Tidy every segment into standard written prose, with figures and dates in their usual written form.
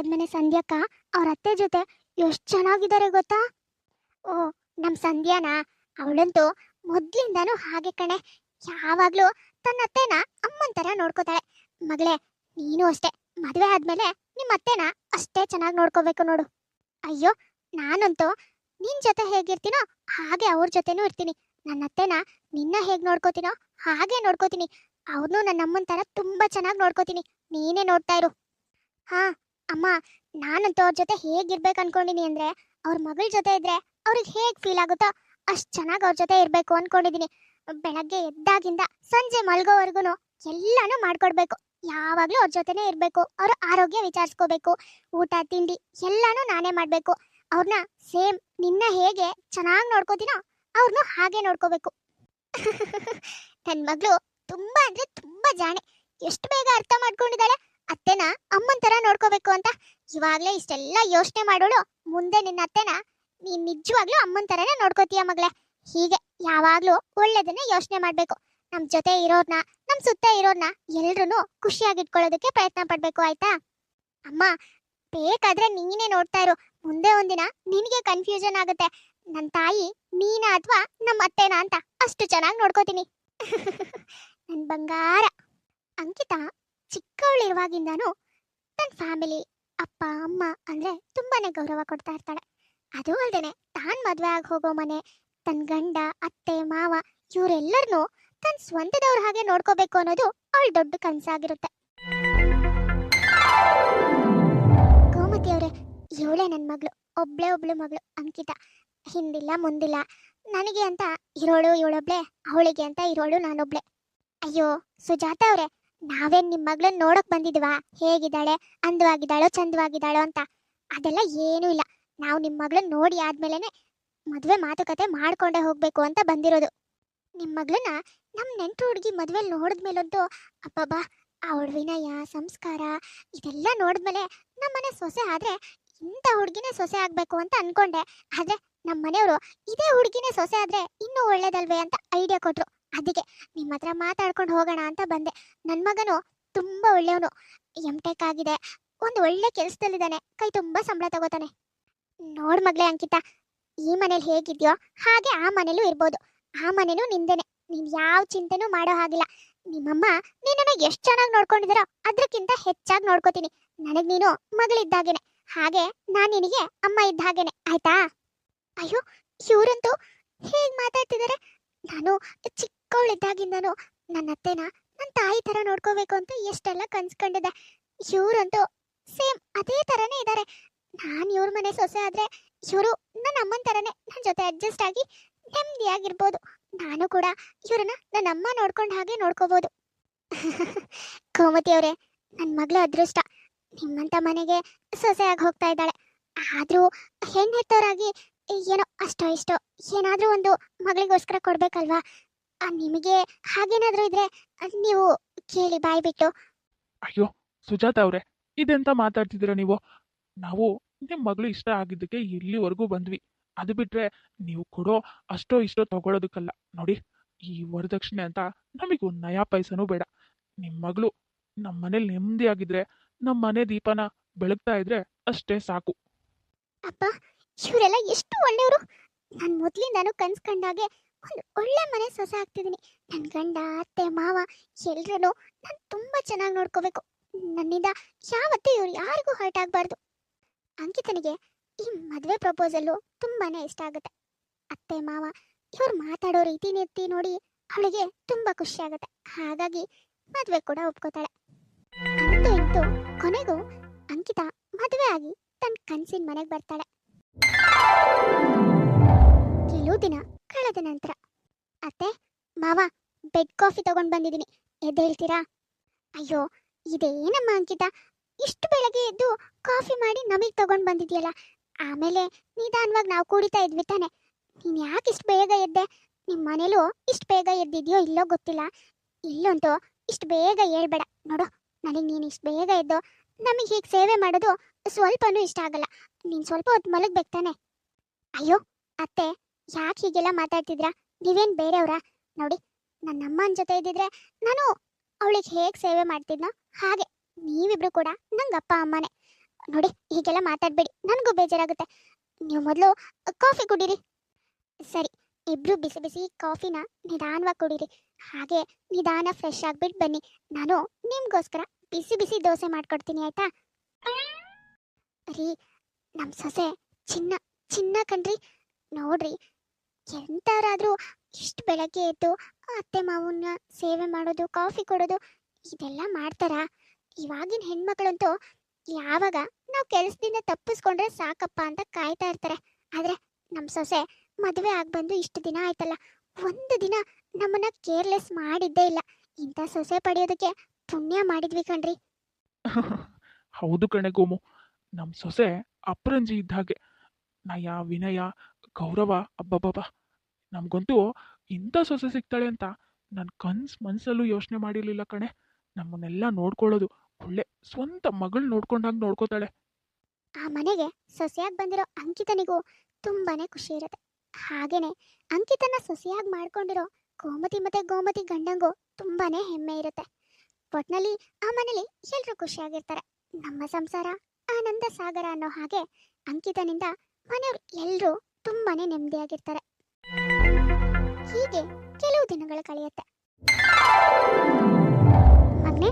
ಪಕ್ಕದ ಮನೆ ಸಂಧ್ಯಾಕ್ಕ ಅವ್ರ ಅತ್ತೆ ಜೊತೆ ಎಷ್ಟು ಚೆನ್ನಾಗಿದ್ದಾರೆ ಗೊತ್ತಾ. ಓ, ನಮ್ ಸಂಧ್ಯಾನ ಅವಳಂತೂ ಮೊದ್ಲಿಂದಾನು ಹಾಗೆ ಕಣೆ. ಯಾವಾಗ್ಲೂ ತನ್ನ ಅತ್ತೆನ ಅಮ್ಮನ್ ತರ ನೋಡ್ಕೋತಾಳೆ. ಮಗಳೇ, ನೀನು ಅಷ್ಟೇ, ಮದ್ವೆ ಆದ್ಮೇಲೆ ನಿಮ್ಮ ಅತ್ತೆನ ಅಷ್ಟೇ ಚೆನ್ನಾಗಿ ನೋಡ್ಕೋಬೇಕು ನೋಡು. ಅಯ್ಯೋ, ನಾನಂತೂ ನಿನ್ ಜೊತೆ ಹೇಗಿರ್ತೀನೋ ಹಾಗೆ ಅವ್ರ ಜೊತೆನೂ ಇರ್ತೀನಿ. ನನ್ನ ಅತ್ತೆನ ನಿನ್ನ ಹೇಗ್ ನೋಡ್ಕೋತೀನೋ ಹಾಗೆ ನೋಡ್ಕೋತೀನಿ. ಅವ್ರನ್ನೂ ನನ್ನ ಅಮ್ಮನ ತರ ತುಂಬಾ ಚೆನ್ನಾಗಿ ನೋಡ್ಕೋತೀನಿ. ನೀನೇ ನೋಡ್ತಾ ಇರು. ಹಾ ಅಮ್ಮ, ನಾನಂತೂ ಅವ್ರ ಜೊತೆ ಹೇಗಿರ್ಬೇಕು ಅನ್ಕೊಂಡಿನಿ ಅಂದ್ರೆ, ಅವ್ರ ಮಗಳ ಜೊತೆ ಇದ್ರೆ ಅವ್ರಿಗೆ ಹೇಗ್ ಫೀಲ್ ಆಗುತ್ತೋ ಅಷ್ಟ್ ಚೆನ್ನಾಗಿ ಅವ್ರ ಜೊತೆ ಇರ್ಬೇಕು ಅನ್ಕೊಂಡಿದೀನಿ. ಬೆಳಗ್ಗೆ ಎದ್ದಾಗಿಂದ ಸಂಜೆ ಮಲ್ಗೋವರೆಗೂ ಎಲ್ಲಾನು ಮಾಡ್ಕೊಡ್ಬೇಕು. ಯಾವಾಗ್ಲೂ ಅವ್ರ ಜೊತೆನೇ ಇರ್ಬೇಕು. ಅವ್ರ ಆರೋಗ್ಯ ವಿಚಾರಿಸ್ಕೋಬೇಕು. ಊಟ ತಿಂಡಿ ಎಲ್ಲಾನು ನಾನೇ ಮಾಡ್ಬೇಕು. ಅವ್ರನ್ನ ಸೇಮ್ ನಿನ್ನ ಹೇಗೆ ಚೆನ್ನಾಗಿ ನೋಡ್ಕೋತೀನೋ ಅವ್ರನ್ನೂ ಹಾಗೆ ನೋಡ್ಕೋಬೇಕು. ನನ್ ಮಗಳು ತುಂಬಾ ಅಂದ್ರೆ ತುಂಬಾ ಜಾಣೆ. ಎಷ್ಟು ಬೇಗ ಅರ್ಥ ಮಾಡ್ಕೊಂಡಿದ್ದಾಳೆ ಅತ್ತೆನ ಅಮ್ಮನ್ ತರ ನೋಡ್ಕೋಬೇಕು ಅಂತ. ಇವಾಗ್ಲೇ ಇಷ್ಟೆಲ್ಲ ಯೋಚನೆ ಮಾಡೋಳು, ಮುಂದೆ ನಿನ್ನ ಅತ್ತೆನ ನೀನ್ ನಿಜವಾಗ್ಲೂ ಅಮ್ಮನ್ ತರನೇ ನೋಡ್ಕೋತೀಯ ಮಗಳೇ. ಹೀಗೆ ಯಾವಾಗ್ಲೂ ಒಳ್ಳೇದನ್ನೇ ಯೋಚನೆ ಮಾಡ್ಬೇಕು. ನಮ್ ಜೊತೆ ಇರೋರ್ನ, ನಮ್ ಸುತ್ತ ಇರೋರ್ನ ಎಲ್ರು ಖುಷಿಯಾಗಿಟ್ಕೊಳ್ಳೋದಕ್ಕೆ ಪ್ರಯತ್ನ ಪಡ್ಬೇಕು, ಆಯ್ತಾ? ಅಮ್ಮ, ಬೇಕಾದ್ರೆ ನೀನೇ ನೋಡ್ತಾ ಇರು. ಮುಂದೆ ಒಂದಿನ ನಿನಗೆ ಕನ್ಫ್ಯೂಷನ್ ಆಗುತ್ತೆ, ನನ್ ತಾಯಿ ನೀನ ಅಥವಾ ನಮ್ಮ ಅತ್ತೆನ ಅಂತ. ಅಷ್ಟು ಚೆನ್ನಾಗಿ ನೋಡ್ಕೋತೀನಿ. ನನ್ ಬಂಗಾರ. ಅಂಕಿತಾ ಚಿಕ್ಕವಳಿರುವಾಗಿಂದಾನು ತನ್ನ ಫ್ಯಾಮಿಲಿ, ಅಪ್ಪ ಅಮ್ಮ ಅಂದ್ರೆ ತುಂಬಾನೇ ಗೌರವ ಕೊಡ್ತಾ ಇರ್ತಾಳೆ. ಅದು ಅಲ್ದೇನೆ ತಾನ್ ಮದ್ವೆ ಆಗಿ ಹೋಗೋ ಮನೆ, ತನ್ನ ಗಂಡ, ಅತ್ತೆ, ಮಾವ ಇವರೆಲ್ಲರನ್ನೂ ತನ್ನ ಸ್ವಂತದವ್ರ ಹಾಗೆ ನೋಡ್ಕೋಬೇಕು ಅನ್ನೋದು ಅವಳ ದೊಡ್ಡ ಕನಸಾಗಿರುತ್ತೆ. ಗೋಮತಿ ಅವರೇ, ಇವಳೇ ನನ್ನ ಮಗಳು. ಒಬ್ಳು ಮಗಳು ಅಂಕಿತಾ. ಹಿಂದಿಲ್ಲ ಮುಂದಿಲ್ಲ. ನನಗೆ ಅಂತ ಇರೋಳು ಇವಳೊಬ್ಳೆ, ಅವಳಿಗೆ ಅಂತ ಇರೋಳು ನಾನೊಬ್ಳೆ. ಅಯ್ಯೋ ಸುಜಾತ ಅವರೇ, ನಾವೇನ್ ನಿಮ್ಮ ಮಗಳನ್ನ ನೋಡಕ್ ಬಂದಿದ್ವಾ ಹೇಗಿದ್ದಾಳೆ, ಅಂದವಾಗಿದ್ದಾಳೋ ಚಂದವಾಗಿದ್ದಾಳೋ ಅಂತ? ಅದೆಲ್ಲ ಏನೂ ಇಲ್ಲ. ನಾವು ನಿಮ್ಮ ಮಗಳನ್ನ ನೋಡಿ ಆದ್ಮೇಲೆನೆ ಮದುವೆ ಮಾತುಕತೆ ಮಾಡ್ಕೊಂಡೇ ಹೋಗ್ಬೇಕು ಅಂತ ಬಂದಿರೋದು. ನಿಮ್ಮ ಮಗಳನ್ನ ನಮ್ಮ ನೆಂಟು ಹುಡುಗಿ ಮದುವೆಲಿ ನೋಡಿದ್ಮೇಲಂತೂ ಅಬ್ಬಬ್ಬಾ, ಅವಳ ವಿನಯ, ಸಂಸ್ಕಾರ ಇದೆಲ್ಲ ನೋಡಿದ್ಮೇಲೆ ನಮ್ಮನೆ ಸೊಸೆ ಆದ್ರೆ ಇಂಥ ಹುಡುಗಿನೇ ಸೊಸೆ ಆಗ್ಬೇಕು ಅಂತ ಅನ್ಕೊಂಡೆ. ಆದ್ರೆ ನಮ್ಮ ಮನೆಯವರು ಇದೇ ಹುಡುಗಿನೇ ಸೊಸೆ ಆದ್ರೆ ಇನ್ನೂ ಒಳ್ಳೇದಲ್ವೇ ಅಂತ ಐಡಿಯಾ ಕೊಟ್ರು. ಅದಕ್ಕೆ ನಿಮ್ಮ ಹತ್ರ ಮಾತಾಡ್ಕೊಂಡು ಹೋಗೋಣ ಅಂತ ಬಂದೆ. ನನ್ನ ಮಗನು ತುಂಬಾ ಒಳ್ಳೆಯವನು. ಎಂ.ಟೆಕ್ ಆಗಿದೆ, ಒಂದು ಒಳ್ಳೆ ಕೆಲಸದಲ್ಲಿದ್ದಾನೆ, ಕೈ ತುಂಬಾ ಸಂಬಳ ತಗೋತಾನೆ. ನೋಡ್ ಮಗಳೇ ಅಂಕಿತಾ, ಈ ಮನೇಲಿ ಹೇಗಿದ್ಯೋ ಹಾಗೆ ಆ ಮನೇಲೂ ಇರ್ಬೋದು. ಆ ಮನೇನೂ ನಿಂದೇನೆ. ನೀನ್ ಯಾವ ಚಿಂತೆನೂ ಮಾಡೋ ಹಾಗಿಲ್ಲ. ನಿಮ್ಮಮ್ಮ ನಿನ್ನನ್ನು ಎಷ್ಟು ಚೆನ್ನಾಗಿ ನೋಡ್ಕೊಂಡಿದಾರೋ ಅದಕ್ಕಿಂತ ಹೆಚ್ಚಾಗಿ ನೋಡ್ಕೋತೀನಿ. ನನಗ್ ನೀನು ಮಗಳಿದ್ದಾಗೇನೆ, ಹಾಗೆ ನಾನ್ ನಿನಗೆ ಅಮ್ಮ ಇದ್ದ ಹಾಗೇನೆ, ಆಯ್ತಾ? ಅಯ್ಯೋ, ಇವ್ರಂತೂ ಹೇಗ್ ಮಾತಾಡ್ತಿದ್ದಾರೆ. ನಾನು ಚಿಕ್ಕವಳಿದ್ದಾಗಿಂದನು ನನ್ನ ಅತ್ತೆನ ನನ್ನ ತಾಯಿ ತರ ನೋಡ್ಕೋಬೇಕು ಅಂತ ಎಷ್ಟೆಲ್ಲ ಕನ್ಸ್ಕೊಂಡಿದ್ದೆ. ಇವ್ರಂತೂ ಸೇಮ್ ಅದೇ ತರನೇ ಇದ್ದಾರೆ. ನಾನು ಇವ್ರ ಮನೆ ಸೊಸೆ ಆದ್ರೆ ಇವರು ನನ್ನ ಅಮ್ಮನ ತರನೇ ನನ್ನ ಜೊತೆ ಅಡ್ಜಸ್ಟ್ ಆಗಿ ನೆಮ್ಮದಿಯಾಗಿರ್ಬೋದು. ನಾನು ಕೂಡ ಇವ್ರನ್ನ ನನ್ನ ಅಮ್ಮ ನೋಡ್ಕೊಂಡ ಹಾಗೆ ನೋಡ್ಕೋಬಹುದು. ಗೋಮತಿ ಅವರೇ, ನನ್ನ ಮಗಳ ಅದೃಷ್ಟ ನಿಮ್ಮಂತ ಮನೆಗೆ ಸೊಸೆಯಾಗಿ ಹೋಗ್ತಾ ಇದ್ದಾಳೆ. ಆದ್ರೂ ಹೆಣ್ಣೆತ್ತವರಾಗಿ ಏನೋ ಅಷ್ಟೋ ಇಷ್ಟೋ ಏನಾದ್ರೂ ಒಂದು ಮಗಳಿಗೋಸ್ಕರ ಕೊಡ್ಬೇಕಲ್ವಾ? ನಿಮಗೆ ಹಾಗೇನಾದ್ರೂ ಇದ್ರೆ ನೀವು ಕೇಳಿ ಬಾಯ್ ಬಿಟ್ಟು. ಅಯ್ಯೋ ಸುಜಾತ ಅವ್ರೆ, ಇದೆಂತ ಮಾತಾಡ್ತಿದ್ದೀರಾ ನೀವು? ನಾವು ನಿಮ್ಮ ಮಗಳು ಇಷ್ಟ ಆಗಿದ್ದಕ್ಕೆ ಇಲ್ಲಿವರೆಗೂ ಬಂದ್ವಿ. ಅದು ಬಿಟ್ರೆ ನೀವು ಕೊಡೋ ಅಷ್ಟೋ ಇಷ್ಟೋ ತಗೊಳ್ಳೋದಕ್ಕಲ್ಲ. ನೋಡಿ, ಈ ವರದಕ್ಷಿಣೆ ಅಂತ ನಮಗೆ ಒಂದು ನಯಾ ಪೈಸನೂ ಬೇಡ. ನಿಮ್ಮ ಮಗಳು ನಮ್ಮ ಮನೇಲಿ ನೆಮ್ಮದಿಯಾಗಿದ್ರೆ, ನಮ್ಮ ಮನೆ ದೀಪನ ಬೆಳಗ್ತಾ ಇದ್ರೆ ಅಷ್ಟೇ ಸಾಕು. ಅಪ್ಪ, ಇವರೆಲ್ಲ ಎಷ್ಟು ಒಳ್ಳೆಯವರು. ನಾನು ಮೊದಲಿಂದಾನು ಕನ್ಸ್ ಕಂಡಾಗೆ ಒಂದು ಒಳ್ಳೆ ಮನೆ ಸೊಸೆ ಆಗ್ತಿದ್ದೀನಿ. ನನ್ನ ಗಂಡ, ಅತ್ತೆ, ಮಾವ ಎಲ್ರೂ ನಾನು ತುಂಬ ಚೆನ್ನಾಗಿ ನೋಡ್ಕೋಬೇಕು. ನನ್ನಿಂದ ಯಾವತ್ತೂ ಇವ್ರು ಯಾರಿಗೂ ಹರ್ಟ್ ಆಗಬಾರ್ದು. ಅಂಕಿತನಿಗೆ ಈ ಮದುವೆ ಪ್ರಪೋಸಲ್ಲು ತುಂಬಾನೇ ಇಷ್ಟ ಆಗುತ್ತೆ. ಅತ್ತೆ ಮಾವ ಇವ್ರು ಮಾತಾಡೋ ರೀತಿ ನೀತಿ ನೋಡಿ ಅವಳಿಗೆ ತುಂಬಾ ಖುಷಿ ಆಗುತ್ತೆ. ಹಾಗಾಗಿ ಮದುವೆ ಕೂಡ ಒಪ್ಕೋತಾಳೆ. ಅಂತೂ ಇಂತೂ ಕೊನೆಗೂ ಅಂಕಿತಾ ಮದುವೆ ಆಗಿ ತನ್ನ ಕನ್ಸಿನ ಮನೆಗೆ ಬರ್ತಾಳೆ. ಕೆಲವು ದಿನ ಕಳೆದ ನಂತರ, ಅತ್ತೆ ಮಾವ, ಬೆಡ್ ಕಾಫಿ ತಗೊಂಡು ಬಂದಿದ್ದೀನಿ, ಎದ್ದೇಳ್ತೀರಾ? ಅಯ್ಯೋ, ಇದೇನಮ್ಮ ಅಂಕಿತಾ, ಇಷ್ಟು ಬೆಳಗ್ಗೆ ಎದ್ದು ಕಾಫಿ ಮಾಡಿ ನಮಗೆ ತಗೊಂಡು ಬಂದಿದ್ಯಲ್ಲ. ಆಮೇಲೆ ನಿಧಾನವಾಗಿ ನಾವು ಕುಡಿತಾ ಇದ್ವಿ ತಾನೆ. ನೀನು ಯಾಕೆ ಇಷ್ಟು ಬೇಗ ಎದ್ದೆ? ನಿಮ್ಮ ಮನೇಲೂ ಇಷ್ಟು ಬೇಗ ಎದ್ದಿದ್ಯೋ ಇಲ್ಲೋ ಗೊತ್ತಿಲ್ಲ. ಇಲ್ಲಂತೂ ಇಷ್ಟು ಬೇಗ ಹೇಳ್ಬೇಡ ನೋಡು. ನನಗೆ ನೀನು ಇಷ್ಟು ಬೇಗ ಎದ್ದು ನಮಗೆ ಹೀಗೆ ಸೇವೆ ಮಾಡೋದು ಸ್ವಲ್ಪನೂ ಇಷ್ಟ ಆಗಲ್ಲ. ನೀನು ಸ್ವಲ್ಪ ಹೊತ್ತು ಮಲಗ್ಬೇಕು ತಾನೆ. ಅಯ್ಯೋ ಅತ್ತೆ, ಯಾಕೆ ಹೀಗೆಲ್ಲ ಮಾತಾಡ್ತಿದ್ರಾ? ನೀವೇನು ಬೇರೆಯವ್ರಾ? ನೋಡಿ, ನನ್ನ ಅಮ್ಮನ ಜೊತೆ ಇದ್ದಿದ್ರೆ ನಾನು ಅವಳಿಗೆ ಹೇಗೆ ಸೇವೆ ಮಾಡ್ತಿದ್ನೋ ಹಾಗೆ ನೀವಿಬ್ರು ಕೂಡ ನಂಗೆ ಅಪ್ಪ ಅಮ್ಮನೇ. ನೋಡಿ ಹೀಗೆಲ್ಲ ಮಾತಾಡಬೇಡಿ, ನನಗೂ ಬೇಜಾರಾಗುತ್ತೆ. ನೀವು ಮೊದಲು ಕಾಫಿ ಕುಡೀರಿ. ಸರಿ, ಇಬ್ರು ಬಿಸಿ ಬಿಸಿ ಕಾಫಿನ ನಿಧಾನವಾಗಿ ಕುಡೀರಿ. ಹಾಗೆ ನಿಧಾನ ಫ್ರೆಶ್ ಆಗಿಬಿಟ್ಟು ಬನ್ನಿ. ನಾನು ನಿಮ್ಗೋಸ್ಕರ ಬಿಸಿ ಬಿಸಿ ದೋಸೆ ಮಾಡ್ಕೊಡ್ತೀನಿ ಆಯ್ತಾ? ರೀ, ನಮ್ಮ ಸೊಸೆ ಚಿನ್ನ ಚಿನ್ನ ಕಣ್ರಿ. ನೋಡ್ರಿ, ಎಂಥವರಾದರೂ ಇಷ್ಟು ಬೆಳಗ್ಗೆ ಎದ್ದು ಅತ್ತೆ ಮಾವನ್ನ ಸೇವೆ ಮಾಡೋದು, ಕಾಫಿ ಕೊಡೋದು ಇದೆಲ್ಲ ಮಾಡ್ತಾರಾ? ಇವಾಗಿನ ಹೆಣ್ಮಕ್ಳಂತೂ ಯಾವಾಗ ನಾವು ಕೆಲಸದಿಂದ ತಪ್ಪಿಸ್ಕೊಂಡ್ರೆ ಸಾಕಪ್ಪ ಅಂತ ಕಾಯ್ತಾ ಇರ್ತಾರೆ. ಆದರೆ ನಮ್ಮ ಸೊಸೆ ಮದುವೆ ಆಗಿ ಬಂದು ಇಷ್ಟು ದಿನ ಆಯ್ತಲ್ಲ, ಒಂದು ದಿನ ನಮ್ಮನ್ನ ಕೇರ್ಲೆಸ್ ಮಾಡಿದ್ದೇ ಇಲ್ಲ. ಇಂಥ ಸೊಸೆ ಪಡೆಯೋದಕ್ಕೆ ಪುಣ್ಯ ಮಾಡಿದ್ವಿ ಕಣ್ರಿ. ಹೌದು ಕಣೆ ಗೋಮು, ನಮ್ಮ ಸೊಸೆ ಅಪರಂಜಿ ಇದ್ದ ಹಾಗೆ. ನಯ, ವಿನಯ, ಗೌರವ, ಅಬ್ಬಬ್ಬಬ್ಬ. ನಮಗಂತೂ ಇಂಥ ಸೊಸೆ ಸಿಗ್ತಾಳೆ ಅಂತ ನನ್ನ ಮನಸ್ಸಲ್ಲೂ ಯೋಚನೆ ಮಾಡಿರಲಿಲ್ಲ ಕಣೆ. ನಮ್ಮನ್ನೆಲ್ಲ ನೋಡ್ಕೊಳ್ಳೋದು ಒಳ್ಳೆ ಸ್ವಂತ ಮಗಳು ನೋಡ್ಕೊಂಡಾಗ ನೋಡ್ಕೋತಾಳೆ. ಆ ಮನೆಗೆ ಸೊಸೆಯಾಗಿ ಬಂದಿರೋ ಅಂಕಿತನಿಗೂ ತುಂಬಾನೇ ಖುಷಿ ಇರುತ್ತೆ. ಹಾಗೇನೆ ಅಂಕಿತನ ಸೊಸೆಯಾಗಿ ಮಾಡ್ಕೊಂಡಿರೋ ಗೋಮತಿ ಗಂಡಂಗೂ ತುಂಬಾನೇ ಹೆಮ್ಮೆ ಇರುತ್ತೆ. ಒಟ್ನಲ್ಲಿ ಆ ಮನೇಲಿ ಎಲ್ರೂ ಖುಷಿಯಾಗಿರ್ತಾರೆ. ನಮ್ಮ ಸಂಸಾರ ಆನಂದ ಸಾಗರ ಅನ್ನೋ ಹಾಗೆ ಅಂಕಿತನಿಂದ ಮನೆಯವ್ರು ಎಲ್ಲರೂ ತುಂಬಾನೇ ನೆಮ್ಮದಿಯಾಗಿರ್ತಾರೆ. ಹೀಗೆ ಕೆಲವು ದಿನಗಳು ಕಳೆಯುತ್ತೆ. ಮಗನೇ,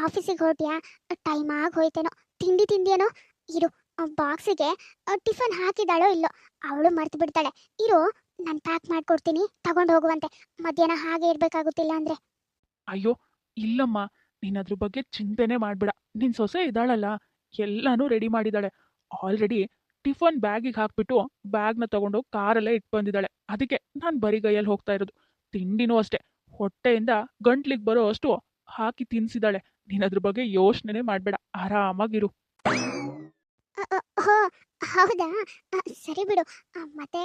ಆಫೀಸಿಗೆ ಹೊರಟ್ಯಾ? ಟೈಮ್ ಆಗಿ ಹೋಯ್ತೇನೋ. ತಿಂಡಿ ತಿಂದಿಯೇನೋ? ಇರು, ಬಾಕ್ಸಿಗೆ ಟಿಫನ್ ಹಾಕಿದಾಳೋ ಇಲ್ಲೋ, ಅವಳು ಮರ್ತು ಬಿಡ್ತಾಳೆ. ಇರು, ನಾನು ಪ್ಯಾಕ್ ಮಾಡ್ಕೊಡ್ತೀನಿ, ತಗೊಂಡು ಹೋಗುವಂತೆ. ಮಧ್ಯಾಹ್ನ ಹಾಗೆ ಇರಬೇಕಾಗುತ್ತಿಲ್ಲ ಅಂದ್ರೆ. ಅಯ್ಯೋ ಇಲ್ಲಮ್ಮ, ನೀನ್ ಅದ್ರ ಬಗ್ಗೆ ಚಿಂತೆನೆ ಮಾಡ್ಬೇಡ. ನಿನ್ ಸೊಸೆ ಇದ್ದಾಳಲ್ಲ, ಎಲ್ಲಾನು ರೆಡಿ ಮಾಡಿದಾಳೆ. ಆಲ್ರೆಡಿ ಟಿಫನ್ ಬ್ಯಾಗಿಗೆ ಹಾಕ್ಬಿಟ್ಟು ಬ್ಯಾಗ್ನ ತಗೊಂಡೋಗಿ ಕಾರಲ್ಲೇ ಇಟ್ಟು ಬಂದಿದ್ದಾಳೆ. ಅದಕ್ಕೆ ನಾನು ಬರಿಗೈಯಲ್ಲಿ ಹೋಗ್ತಾ ಇರೋದು. ತಿಂಡಿನೂ ಅಷ್ಟೇ, ಹೊಟ್ಟೆಯಿಂದ ಗಂಟ್ಲಿಗೆ ಬರೋ ಅಷ್ಟು ಹಾಕಿ ತಿನ್ಸಿದಾಳೆ. ನೀನ್ ಅದ್ರ ಬಗ್ಗೆ ಯೋಚನೆ ಮಾಡ್ಬೇಡ, ಆರಾಮಾಗಿರು. ಹೋ, ಹೌದಾ? ಸರಿ ಬಿಡು. ಮತ್ತೆ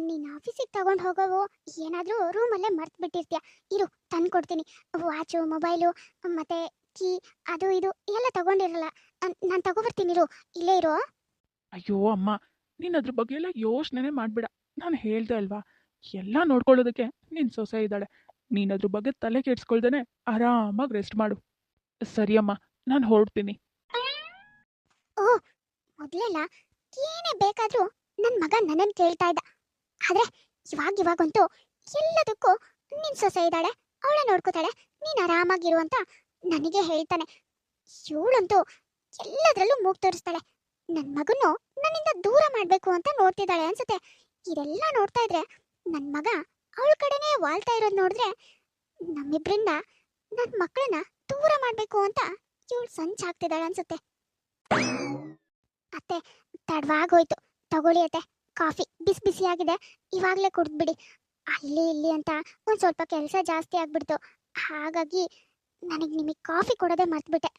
ನೀನು ಆಫೀಸಿಗೆ ತಗೊಂಡು ಹೋಗೋವು ಏನಾದರೂ ರೂಮಲ್ಲೇ ಮರ್ತು ಬಿಟ್ಟಿರ್ತೀಯ. ಇರು, ತಂದು ಕೊಡ್ತೀನಿ. ವಾಚು, ಮೊಬೈಲು ಮತ್ತೆ ಕೀ, ಅದು ಇದು ಎಲ್ಲ ತಗೊಂಡಿರಲ್ಲ. ನಾನು ತಗೊಬರ್ತೀನಿ, ಇರು, ಇಲ್ಲೇ ಇರು. ಅಯ್ಯೋ ಅಮ್ಮ, ನೀನ್ ಅದ್ರ ಬಗ್ಗೆ ಎಲ್ಲ ಯೋಚನೆ ಮಾಡ್ಬೇಡ. ನಾನು ಹೇಳ್ದೆ ಅಲ್ವಾ, ಎಲ್ಲ ನೋಡ್ಕೊಳ್ಳೋದಕ್ಕೆ ನಿನ್ ಸೊಸೆ ಇದ್ದಾಳೆ. ನೀನ್ ಅದ್ರ ಬಗ್ಗೆ ತಲೆ ಕೆಡ್ಸ್ಕೊಳ್ದೇನೆ ಆರಾಮಾಗಿ ರೆಸ್ಟ್ ಮಾಡು. ಸರಿ ಅಮ್ಮ, ನಾನು ಹೊರಡ್ತೀನಿ. ಓ, ಮೊದಲೆಲ್ಲ ಏನೇ ಬೇಕಾದರೂ ನನ್ನ ಮಗ ನನ್ನನ್ನು ಕೇಳ್ತಾ ಇದ್ದ. ಆದರೆ ಇವಾಗಂತೂ ಎಲ್ಲದಕ್ಕೂ ನಿನ್ನ ಸೊಸೆ ಇದ್ದಾಳೆ, ಅವಳ ನೋಡ್ಕೋತಾಳೆ, ನೀನು ಆರಾಮಾಗಿರು ಅಂತ ನನಗೆ ಹೇಳ್ತಾನೆ. ಇವಳಂತೂ ಎಲ್ಲದರಲ್ಲೂ ಮೂಗು ತೋರಿಸ್ತಾಳೆ. ನನ್ನ ಮಗನ್ನು ನನ್ನಿಂದ ದೂರ ಮಾಡಬೇಕು ಅಂತ ನೋಡ್ತಿದ್ದಾಳೆ ಅನ್ಸುತ್ತೆ. ಇದೆಲ್ಲ ನೋಡ್ತಾ ಇದ್ರೆ ನನ್ನ ಮಗ ಅವಳ ಕಡೆನೇ ವಾಲ್ತಾ ಇರೋದು ನೋಡಿದ್ರೆ ನಮ್ಮಿಬ್ರಿಂದ ನನ್ನ ಮಕ್ಕಳನ್ನ ದೂರ ಮಾಡಬೇಕು ಅಂತ ಇವಳು ಸಂಚಾಗ್ತಿದ್ದಾಳೆ ಅನ್ಸುತ್ತೆ. ಅತ್ತೆ, ತಡವಾಗೋಯ್ತು. ತಗೊಳ್ಳಿ ಅತ್ತೆ, ಕಾಫಿ ಬಿಸಿ ಬಿಸಿಯಾಗಿದೆ, ಇವಾಗಲೇ ಕುಡಿದ್ಬಿಡಿ. ಅಲ್ಲಿ ಇಲ್ಲಿ ಅಂತ ಒಂದು ಸ್ವಲ್ಪ ಕೆಲಸ ಜಾಸ್ತಿ ಆಗ್ಬಿಡ್ತು. ಹಾಗಾಗಿ ನಿಮಗೆ ಕಾಫಿ ಕೊಡೋದೇ ಮರ್ತ್ಬಿಟ್ಟೆ.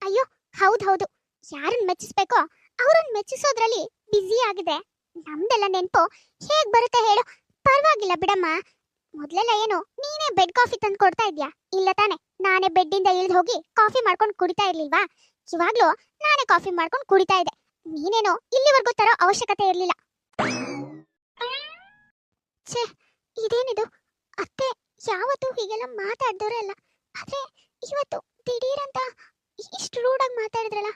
ಅಯ್ಯೋ, ಹೌದು, ಯಾರನ್ನ ಮೆಚ್ಚಿಸ್ಬೇಕೋ ಅವ್ರನ್ನ ಮೆಚ್ಚಿಸೋದ್ರಲ್ಲಿ ಬ್ಯುಸಿ ಆಗಿದೆ. ನಮ್ದೆಲ್ಲ ನೆನಪು ಹೇಗೆ ಬರುತ್ತೆ ಹೇಳು? ಪರವಾಗಿಲ್ಲ ಬಿಡಮ್ಮ. ಮೊದಲೆಲ್ಲ ಏನು ನೀನೇ ಬೆಡ್ ಕಾಫಿ ತಂದು ಕೊಡ್ತಾ ಇದ್ಯಾ? ಇಲ್ಲ ತಾನೆ, ನಾನೇ ಬೆಡ್ಡಿಂದ ಇಳಿದು ಹೋಗಿ ಕಾಫಿ ಮಾಡ್ಕೊಂಡು ಕುಡಿತಾ ಇರ್ಲಿಲ್ವಾ? ಇವಾಗ್ಲೂ ನಾನೇ ಕಾಫಿ ಮಾಡ್ಕೊಂಡು ಕುಡಿತಾ ಇದ್ದೆ. ನೀನೇನೋ ಇಲ್ಲಿವರೆಗೂ ತರೋ ಅವಶ್ಯಕತೆ ಇರಲಿಲ್ಲ. ಛೇ, ಇದೇನಿದು? ಅತ್ತೆ ಯಾವತ್ತೂ ಹೀಗೆಲ್ಲ ಮಾತಾಡ್ದವ್ರೆ ಅಲ್ಲ, ಆದ್ರೆ ಇವತ್ತು ದಿಢೀರಂತ ಇಷ್ಟು ರೂಢಾಗಿ ಮಾತಾಡಿದ್ರಲ್ಲ.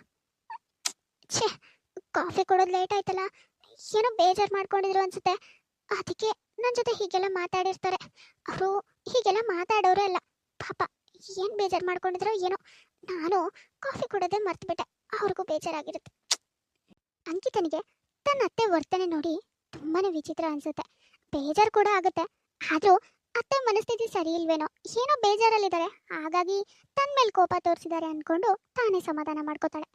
ಛೇ, ಕಾಫಿ ಕೊಡೋದು ಲೇಟ್ ಆಯ್ತಲ್ಲ, ಏನೋ ಬೇಜಾರು ಮಾಡ್ಕೊಂಡಿದ್ರು ಅನ್ಸುತ್ತೆ. ಅದಕ್ಕೆ ನನ್ನ ಜೊತೆ ಹೀಗೆಲ್ಲ ಮಾತಾಡಿರ್ತಾರೆ. ಅವರು ಹೀಗೆಲ್ಲ ಮಾತಾಡೋರೇ ಅಲ್ಲ ಪಾಪ. ಏನು ಬೇಜಾರು ಮಾಡ್ಕೊಂಡಿದ್ರೋ ಏನೋ, ನಾನು ಕಾಫಿ ಕೊಡೋದೇ ಮರ್ತ್ಬಿಟ್ಟೆ. ಅವ್ರಿಗೂ ಬೇಜಾರಾಗಿರುತ್ತೆ. ಅಂಕಿತನಿಗೆ ತನ್ನ ಅತ್ತೆ ವರ್ತನೆ ನೋಡಿ ತುಂಬಾನೇ ವಿಚಿತ್ರ ಅನ್ಸುತ್ತೆ. ಬೇಜಾರು ಕೂಡ ಆಗುತ್ತೆ. ಆದ್ರೂ ಅತ್ತೆ ಮನಸ್ಥಿತಿ ಸರಿ ಇಲ್ವೇನೋ, ಏನೋ ಬೇಜಾರಲ್ಲಿದ್ದಾರೆ, ಹಾಗಾಗಿ ತನ್ನ ಮೇಲೆ ಕೋಪ ತೋರಿಸಿದ್ದಾರೆ ಅನ್ಕೊಂಡು ತಾನೇ ಸಮಾಧಾನ ಮಾಡ್ಕೋತಾಳೆ.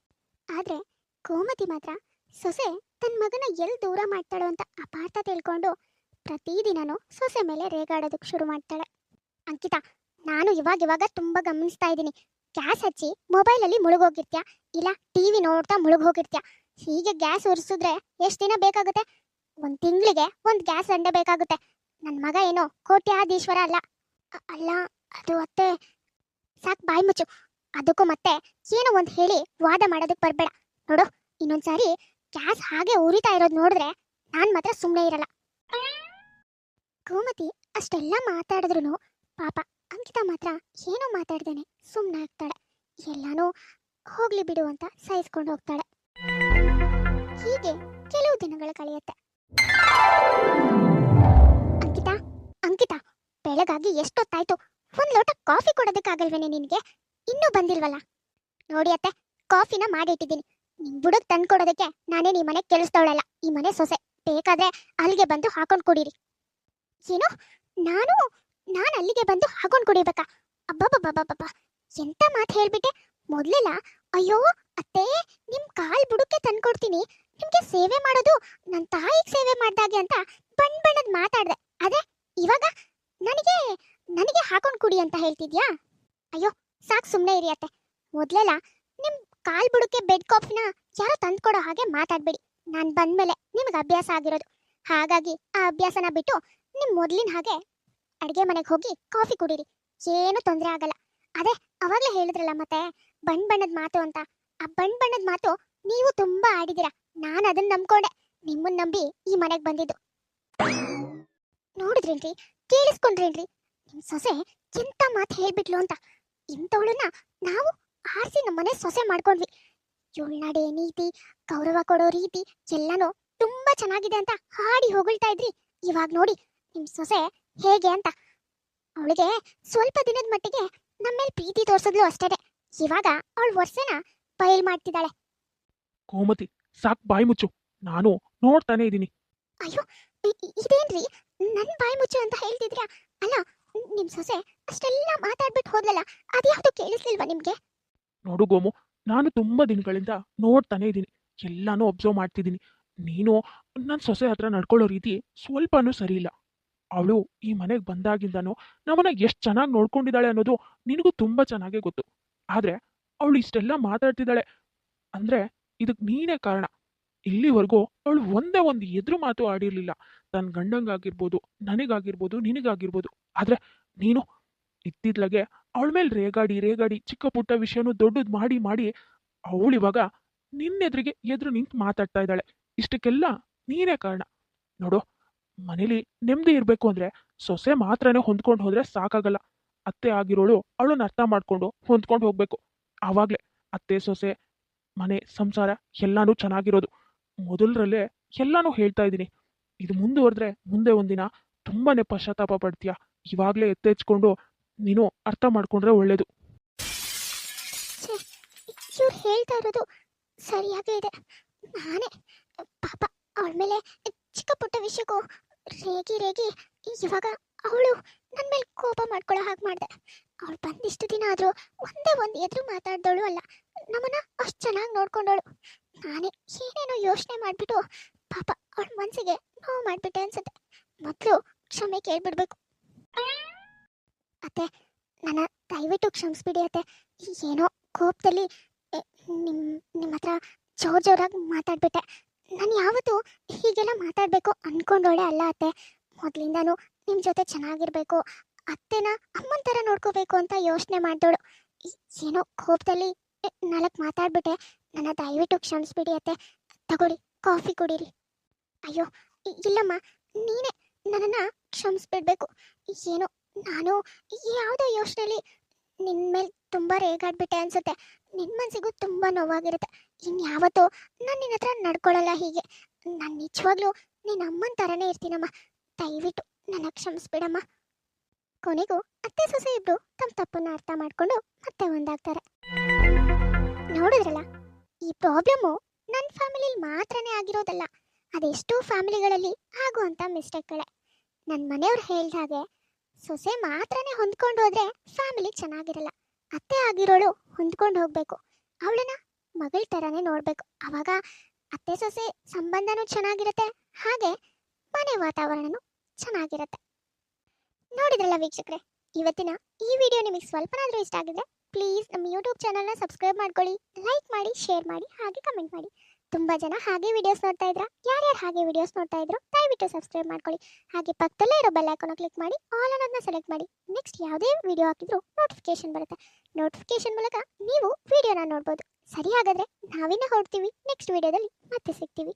ಆದ್ರೆ ಗೋಮತಿ ಮಾತ್ರ ಸೊಸೆ ತನ್ನ ಮಗನ ಎಲ್ಲಿ ದೂರ ಮಾಡ್ತಾಳೋ ಅಂತ ಅಪಾರ್ಥ ತಿಳ್ಕೊಂಡು ಪ್ರತಿದಿನನೂ ಸೊಸೆ ಮೇಲೆ ರೇಗಾಡೋದಕ್ಕೆ ಶುರು ಮಾಡ್ತಾಳೆ. ಅಂಕಿತಾ, ನಾನು ಇವಾಗ ತುಂಬಾ ಗಮನಿಸ್ತಾ ಇದ್ದೀನಿ. ಗ್ಯಾಸ್ ಹಚ್ಚಿ ಮೊಬೈಲಲ್ಲಿ ಮುಳುಗೋಗಿರ್ತ್ಯಾ, ಇಲ್ಲ ಟಿವಿ ನೋಡ್ತಾ ಮುಳುಗೋಗಿರ್ತ್ಯಾ. ಹೀಗೆ ಗ್ಯಾಸ್ ಉರಿಸಿದ್ರೆ ಎಷ್ಟು ದಿನ ಬೇಕಾಗುತ್ತೆ? 1 ತಿಂಗಳಿಗೆ 1 ಗ್ಯಾಸ್ ಅಂಡೆ ಬೇಕಾಗುತ್ತೆ. ನನ್ನ ಮಗ ಏನೋ ಕೋಟ್ಯಾಧೀಶ್ವರ ಅಲ್ಲ. ಅಲ್ಲ, ಅದು ಅತ್ತೆ. ಸಾಕು, ಬಾಯಿ ಮುಚ್ಚು. ಅದಕ್ಕೂ ಮತ್ತೆ ಏನೋ ಒಂದು ಹೇಳಿ ವಾದ ಮಾಡೋದಕ್ಕೆ ಬರಬೇಡ. ನೋಡು, ಇನ್ನೊಂದ್ಸಾರಿ ಗ್ಯಾಸ್ ಹಾಗೆ ಉರಿತಾ ಇರೋದು ನೋಡಿದ್ರೆ ನಾನು ಮಾತ್ರ ಸುಮ್ಮನೆ ಇರಲ್ಲ. ಗೋಮತಿ ಅಷ್ಟೆಲ್ಲ ಮಾತಾಡಿದ್ರು ಪಾಪ ಅಂಕಿತಾ ಮಾತ್ರ ಏನೋ ಮಾತಾಡ್ದೇನೆ ಸುಮ್ಮನೆ ಆಗ್ತಾಳೆ. ಎಲ್ಲಾನು ಹೋಗ್ಲಿ ಬಿಡು ಅಂತ ಸಹಿಸ್ಕೊಂಡು ಹೋಗ್ತಾಳೆ. ಹೀಗೆ ಕೆಲವು ದಿನಗಳು ಕಳೆಯುತ್ತೆ. ಅಂಕಿತಾ, ಅಂಕಿತಾ, ಬೆಳಗಾಗಿ ಎಷ್ಟೊತ್ತಾಯ್ತು? ಒಂದ್ ಲೋಟ ಕಾಫಿ ಕೊಡೋದಕ್ಕಾಗಲ್ವೇನೆ ನಿನ್ಗೆ? ಇನ್ನೂ ಬಂದಿಲ್ವಲ್ಲ? ನೋಡಿ ಅತ್ತೆ, ಕಾಫಿನ ಮಾಡಿಟ್ಟಿದ್ದೀನಿ. ನಿಮ್ ಬುಡಕ್ ತಂದ್ಕೊಡೋದಕ್ಕೆ ನಾನೇ ಈ ಮನೆ ಕೆಲಸದವಳಲ್ಲ, ಈ ಮನೆ ಸೊಸೆ. ಬೇಕಾದ್ರೆ ಅಲ್ಲಿಗೆ ಬಂದು ಹಾಕೊಂಡ್ ಕುಡೀರಿ. ಏನು? ನಾನು ನಾನು ಅಲ್ಲಿಗೆ ಬಂದು ಹಾಕೊಂಡ್ ಕುಡಿಬೇಕಾ? ಅಬ್ಬಬ್ಬಬ್ಬಬ್ಬಬ್ಬ, ಎಂತ ಮಾತು ಹೇಳ್ಬಿಟ್ಟೆ. ಮೊದ್ಲೆಲ್ಲ ಅಯ್ಯೋ ಅತ್ತೆ, ನಿಮ್ ಕಾಲ್ ಬುಡಕ್ಕೆ ತಂದ್ಕೊಡ್ತೀನಿ, ನಿಮ್ಗೆ ಸೇವೆ ಮಾಡೋದು ನನ್ನ ತಾಯಿಗೆ ಸೇವೆ ಮಾಡ್ದಾಗೆ ಅಂತ ಬಣ್ಣದ ಮಾತಾಡ್ದೆ. ಅದೇ ಇವಾಗ ನನಗೆ ನನಗೆ ಹಾಕೊಂಡ್ ಕುಡಿ ಅಂತ ಹೇಳ್ತಿದ್ಯಾ? ಅಯ್ಯೋ ಸಾಕ್, ಸುಮ್ಮನೆ ಇರಿ ಅತ್ತೆ. ಮೊದ್ಲೆಲ್ಲ ನಿಮ್ ಕಾಲ್ ಬುಡಕ್ಕೆ ಬೆಡ್ ಕಾಫಿನ ಯಾರೋ ತಂದ್ಕೊಡೋ ಹಾಗೆ ಮಾತಾಡ್ಬೇಡಿ. ನಾನು ಬಂದ್ಮೇಲೆ ನಿಮ್ಗೆ ಅಭ್ಯಾಸ ಆಗಿರೋದು. ಹಾಗಾಗಿ ಆ ಅಭ್ಯಾಸನ ಬಿಟ್ಟು ನಿಮ್ ಮೊದ್ಲಿನ ಹಾಗೆ ಅಡ್ಗೆ ಮನೆಗೆ ಹೋಗಿ ಕಾಫಿ ಕುಡೀರಿ, ಏನು ತೊಂದರೆ ಆಗಲ್ಲ. ಅದೇ ಅವಾಗಲೇ ಹೇಳಿದ್ರಲ್ಲ ಮತ್ತೆ ಬಣ್ಣದ ಮಾತು ಅಂತ. ಆ ಬಣ್ಣದ ಮಾತು ನೀವು ತುಂಬಾ ಆಡಿದಿರ. ನಾನು ಅದನ್ನ ನಂಬ್ಕೊಂಡೆ, ನಿಮ್ಮನ್ನ ನಂಬಿ ಈ ಮನೆಗೆ ಬಂದಿದ್ದು. ನೋಡಿದ್ರೇನ್ರಿ, ಕೇಳಿಸ್ಕೊಂಡ್ರೇನ್ರಿ, ನಿಮ್ ಸೊಸೆ ಎಂತ ಮಾತು ಹೇಳ್ಬಿಟ್ಲು ಅಂತ. ಇಂಥವಳನ್ನ ನಾವು ಆರಿಸಿ ನಮ್ಮನೆ ಸೊಸೆ ಮಾಡ್ಕೊಂಡ್ವಿ. ಇವಳ ನಡೆ, ನೀತಿ, ಗೌರವ ಕೊಡೋ ರೀತಿ ಎಲ್ಲಾನು ತುಂಬಾ ಚೆನ್ನಾಗಿದೆ ಅಂತ ಹಾಡಿ ಹೊಗಳ್ತಾ ಇದ್ರಿ. ಇವಾಗ ನೋಡಿ ನಿಮ್ ಸೊಸೆ ಹೇಗೆ ಅಂತ. ಅವಳಿಗೆ ಸ್ವಲ್ಪ ದಿನದ ಮಟ್ಟಿಗೆ ನಮ್ಮೇಲೆ ಪ್ರೀತಿ ತೋರ್ಸಿದ್ಲು ಅಷ್ಟೇ. ಇವಾಗ ಅವಳ ವರ್ಷನ ಬಯಲ್ ಮಾಡ್ತಿದ್ದಾಳೆ. ಕೋಮತಿ, ಸಾಕ್ ಬಾಯಿ ಮುಚ್ಚು, ನಾನು ನೋಡ್ತಾನೆ ಇದ್ದೀನಿ. ಅಯ್ಯೋ ಇದೇನ್ರಿ, ನನ್ ಬಾಯಿ ಮುಚ್ಚು ಅಂತ ಹೇಳ್ತಿದ್ರಾ? ಅಲ್ಲ, ನಿಮ್ ಸೊಸೆ ಅಷ್ಟೆಲ್ಲ ಮಾತಾಡ್ಬಿಟ್ಟು ಹೋದ್ಲಲ್ಲ, ಅದ್ಯಾವ್ದು ಕೇಳಿಸ್ಲಿಲ್ವಾ ನಿಮ್ಗೆ? ನೋಡು ಗೋಮು, ನಾನು ತುಂಬಾ ದಿನಗಳಿಂದ ನೋಡ್ತಾನೆ ಇದ್ದೀನಿ, ಎಲ್ಲಾನು ಅಬ್ಸರ್ವ್ ಮಾಡ್ತಿದ್ದೀನಿ. ನೀನು ನನ್ನ ಸೊಸೆ ಹತ್ರ ನಡ್ಕೊಳ್ಳೋ ರೀತಿ ಸ್ವಲ್ಪನೂ ಸರಿ ಇಲ್ಲ. ಅವಳು ಈ ಮನೆಗೆ ಬಂದಾಗಿಂದನೂ ನಮ್ಮನ್ನ ಎಷ್ಟು ಚೆನ್ನಾಗಿ ನೋಡ್ಕೊಂಡಿದ್ದಾಳೆ ಅನ್ನೋದು ನಿನಗೂ ತುಂಬಾ ಚೆನ್ನಾಗೇ ಗೊತ್ತು. ಆದ್ರೆ ಅವಳು ಇಷ್ಟೆಲ್ಲ ಮಾತಾಡ್ತಿದ್ದಾಳೆ ಅಂದ್ರೆ ಇದಕ್ಕೆ ನೀನೇ ಕಾರಣ. ಇಲ್ಲಿವರೆಗೂ ಅವಳು ಒಂದೇ ಒಂದು ಎದುರು ಮಾತು ಆಡಿರ್ಲಿಲ್ಲ, ತನ್ನ ಗಂಡಂಗಾಗಿರ್ಬೋದು, ನನಗಾಗಿರ್ಬೋದು, ನಿನಗಾಗಿರ್ಬೋದು. ಆದ್ರೆ ನೀನು ಇತ್ತಿದ್ಲಗೆ ಅವಳ ಮೇಲೆ ರೇಗಾಡಿ ಚಿಕ್ಕ ಪುಟ್ಟ ವಿಷಯನೂ ದೊಡ್ಡದು ಮಾಡಿ ಮಾಡಿ ಅವಳಿವಾಗ ನಿನ್ನೆದ್ರಿಗೆ ಎದುರು ನಿಂತು ಮಾತಾಡ್ತಾ ಇದ್ದಾಳೆ. ಇಷ್ಟಕ್ಕೆಲ್ಲ ನೀನೇ ಕಾರಣ. ನೋಡು, ಮನೇಲಿ ನೆಮ್ಮದಿ ಇರಬೇಕು ಅಂದ್ರೆ ಸೊಸೆ ಮಾತ್ರನೇ ಹೊಂದ್ಕೊಂಡು ಹೋದ್ರೆ ಸಾಕಾಗಲ್ಲ. ಅತ್ತೆ ಆಗಿರೋಳು ಅವಳನ್ನ ಅರ್ಥ ಮಾಡ್ಕೊಂಡು ಹೊಂದ್ಕೊಂಡು ಹೋಗ್ಬೇಕು. ಆವಾಗ್ಲೇ ಅತ್ತೆ ಸೊಸೆ ಮನೆ ಸಂಸಾರ ಎಲ್ಲಾನು ಚೆನ್ನಾಗಿರೋದು. ಮೊದಲರಲ್ಲೇ ಎಲ್ಲಾನು ಹೇಳ್ತಾ ಇದ್ದೀನಿ. ಇದು ಮುಂದುವರೆದ್ರೆ ಮುಂದೆ ಒಂದಿನ ತುಂಬಾನೇ ಪಶ್ಚಾತ್ತಾಪ ಪಡ್ತೀಯ. ಇವಾಗ್ಲೇ ಎತ್ತೆಚ್ಕೊಂಡು ನೀನು ಅರ್ಥ ಮಾಡ್ಕೊಂಡ್ರೆ ಒಳ್ಳೇದು. ಇವ್ರು ಹೇಳ್ತಾ ಇರೋದು ಸರಿಯಾಗೇ ಇದೆ. ನಾನೇ ಪಾಪ ಅವಳ ಮೇಲೆ ಚಿಕ್ಕ ಪುಟ್ಟ ವಿಷಯಕ್ಕೂ ರೇಗಿ ಇವಾಗ ಅವಳು ನನ್ನ ಮೇಲೆ ಕೋಪ ಮಾಡ್ಕೊಳ್ಳೋ ಹಾಗೆ ಮಾಡಿದೆ. ಅವಳು ಬಂದಿಷ್ಟು ದಿನ ಆದ್ರೂ ಒಂದೇ ಒಂದು ಎದುರು ಮಾತಾಡ್ದವಳು ಅಲ್ಲ, ನಮ್ಮನ್ನ ಅಷ್ಟು ಚೆನ್ನಾಗಿ ನೋಡ್ಕೊಂಡವಳು. ನಾನೇ ಏನೇನೋ ಯೋಚನೆ ಮಾಡ್ಬಿಟ್ಟು ಪಾಪ ಅವಳ ಮನಸ್ಸಿಗೆ ನೋವು ಮಾಡ್ಬಿಟ್ಟೆ ಅನ್ಸುತ್ತೆ. ಮೊದಲು ಕ್ಷಮೆ ಕೇಳ್ಬಿಡ್ಬೇಕು. ಅತ್ತೆ, ನನ್ನ ದಯವಿಟ್ಟು ಕ್ಷಮಿಸ್ಬಿಡಿ ಅತ್ತೆ. ಏನೋ ಕೋಪದಲ್ಲಿ ನಿಮ್ಮ ಹತ್ರ ಜೋರಾಗಿ ಮಾತಾಡ್ಬಿಟ್ಟೆ. ನಾನು ಯಾವತ್ತೂ ಹೀಗೆಲ್ಲ ಮಾತಾಡಬೇಕು ಅಂದ್ಕೊಂಡೋಳೆ ಅಲ್ಲ ಅತ್ತೆ. ಮೊದಲಿಂದಾನು ನಿಮ್ಮ ಜೊತೆ ಚೆನ್ನಾಗಿರ್ಬೇಕು, ಅತ್ತೆನ ಅಮ್ಮನ ಥರ ನೋಡ್ಕೋಬೇಕು ಅಂತ ಯೋಚನೆ ಮಾಡಿದೋಳು. ಏನೋ ಕೋಪದಲ್ಲಿ ನಾಲ್ಕು ಮಾತಾಡ್ಬಿಟ್ಟೆ. ನನ್ನ ದಯವಿಟ್ಟು ಕ್ಷಮಿಸ್ಬಿಡಿ ಅತ್ತೆ. ತಗೊಳ್ಳಿ, ಕಾಫಿ ಕುಡೀರಿ. ಅಯ್ಯೋ ಇಲ್ಲಮ್ಮ, ನೀನೇ ನನ್ನನ್ನು ಕ್ಷಮಿಸ್ಬಿಡ್ಬೇಕು. ಏನೋ ನಾನು ಯಾವುದೋ ಯೋಚನೆಯಲ್ಲಿ ನಿನ್ನ ಮೇಲೆ ತುಂಬ ರೇಗಾಡ್ಬಿಟ್ಟೆ ಅನ್ಸುತ್ತೆ. ನಿನ್ನ ಮನಸ್ಸಿಗೂ ತುಂಬ ನೋವಾಗಿರುತ್ತೆ. ಇನ್ಯಾವತ್ತೂ ನಾನು ನಿನ್ನ ಹತ್ರ ನಡ್ಕೊಳ್ಳಲ್ಲ ಹೀಗೆ. ನಾನು ನಿಜವಾಗ್ಲೂ ನಿನ್ನ ಅಮ್ಮನ ಥರನೇ ಇರ್ತೀನಮ್ಮ. ದಯವಿಟ್ಟು ನನ್ನ ಕ್ಷಮಿಸ್ಬಿಡಮ್ಮ. ಕೊನೆಗೂ ಅತ್ತೆ ಸೊಸೆ ಇಬ್ರು ತಮ್ಮ ತಪ್ಪನ್ನು ಅರ್ಥ ಮಾಡ್ಕೊಂಡು ಮತ್ತೆ ಒಂದಾಗ್ತಾರೆ. ನೋಡಿದ್ರಲ್ಲ, ಈ ಪ್ರಾಬ್ಲಮ್ಮು ನನ್ನ ಫ್ಯಾಮಿಲಿಲಿ ಮಾತ್ರನೇ ಆಗಿರೋದಲ್ಲ, ಅದೆಷ್ಟೋ ಫ್ಯಾಮಿಲಿಗಳಲ್ಲಿ ಆಗುವಂಥ ಮಿಸ್ಟೇಕ್ಗಳೇ. ನನ್ನ ಮನೆಯವ್ರು ಹೇಳ್ದ ಹಾಗೆ ಸೊಸೆ ಮಾತ್ರನೇ ಹೊಂದ್ಕೊಂಡು ಹೋದ್ರೆ ಫ್ಯಾಮಿಲಿ ಚೆನ್ನಾಗಿರಲ್ಲ. ಅತ್ತೆ ಆಗಿರೋಳು ಹೊಂದ್ಕೊಂಡು ಹೋಗ್ಬೇಕು, ಅವಳನ್ನ ಮಗಳ ಥರನೇ ನೋಡಬೇಕು. ಆವಾಗ ಅತ್ತೆ ಸೊಸೆ ಸಂಬಂಧನೂ ಚೆನ್ನಾಗಿರುತ್ತೆ, ಹಾಗೆ ಮನೆ ವಾತಾವರಣನೂ ಚೆನ್ನಾಗಿರುತ್ತೆ. ನೋಡಿದ್ರಲ್ಲ ವೀಕ್ಷಕರೇ, ಇವತ್ತಿನ ಈ ವಿಡಿಯೋ ನಿಮಗೆ ಸ್ವಲ್ಪನಾದರೂ ಇಷ್ಟ ಆಗಿದ್ರೆ ಪ್ಲೀಸ್ ನಮ್ಮ ಯೂಟ್ಯೂಬ್ ಚಾನಲ್ನ ಸಬ್ಸ್ಕ್ರೈಬ್ ಮಾಡ್ಕೊಳ್ಳಿ, ಲೈಕ್ ಮಾಡಿ, ಶೇರ್ ಮಾಡಿ, ಹಾಗೆ ಕಮೆಂಟ್ ಮಾಡಿ. ತುಂಬ ಜನ ಹಾಗೆ ವಿಡಿಯೋಸ್ ನೋಡ್ತಾ ಇದ್ರ, ಯಾರ್ಯಾರು ಹಾಗೆ ವಿಡಿಯೋಸ್ ನೋಡ್ತಾ ಇದ್ರು ದಯವಿಟ್ಟು ಸಬ್ಸ್ಕ್ರೈಬ್ ಮಾಡ್ಕೊಳ್ಳಿ. ಹಾಗೆ ಪಕ್ಕದಲ್ಲೇ ಇರೋ ಬೆಲ್ ಐಕಾನ್ ಕ್ಲಿಕ್ ಮಾಡಿ ಆಲ್ ಅನ್ನೋದನ್ನ ಸೆಲೆಕ್ಟ್ ಮಾಡಿ. ನೆಕ್ಸ್ಟ್ ಯಾವುದೇ ವಿಡಿಯೋ ಹಾಕಿದ್ರು ನೋಟಿಫಿಕೇಶನ್ ಬರುತ್ತೆ. ನೋಟಿಫಿಕೇಶನ್ ಮೂಲಕ ನೀವು ವಿಡಿಯೋನ ನೋಡ್ಬೋದು. ಸರಿ, ಹಾಗಾದ್ರೆ ನಾವಿನ್ನ ಹೊರಡ್ತೀವಿ. ನೆಕ್ಸ್ಟ್ ವಿಡಿಯೋದಲ್ಲಿ ಮತ್ತೆ ಸಿಗ್ತೀವಿ.